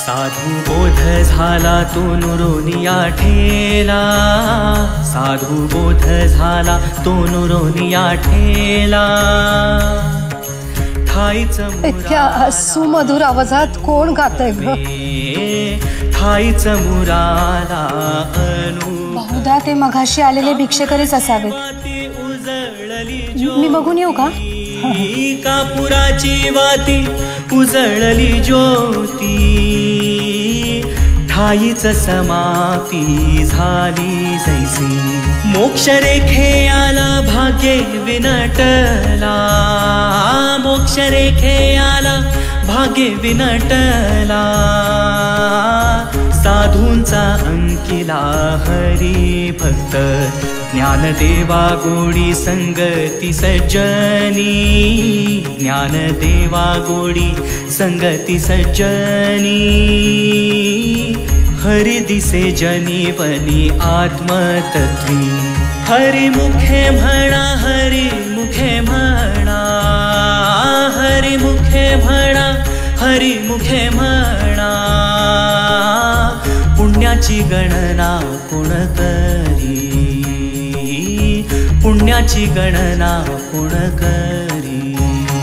साधू बोध झाला तो नुरोनिया ठेला, साधू बोध झाला तो नुरोनिया ठेला। इतक्या सुमधुर आवाजात कोण गातंय ग? ठाईच मुराला अनु, बहुधा ते मघाशी आलेले भिक्षेकरीच असावेत। मी बघून येऊ का? कापुराची वाती उजळली ज्योती, ठाईच समाप्ती झाली जैसी। मोक्ष रेखे आला भाग्ये विनटला, मोक्ष रेखे आला भाग्ये विनटला। साधूंचा अंकिला हरी भक्त, ज्ञानदेवा गोडी संगती सज्जनी, ज्ञानदेवा गोडी संगती सज्जनी। हरि दिसे जनीवनी आत्मतत्वी, हरि मुखे म्हणा, हरि मुखे म्हणा, हरि मुखे म्हणा, हरि मुखे म्हणा। पुण्याची गणना कोण करी, पुण्याची गणना कोण करी।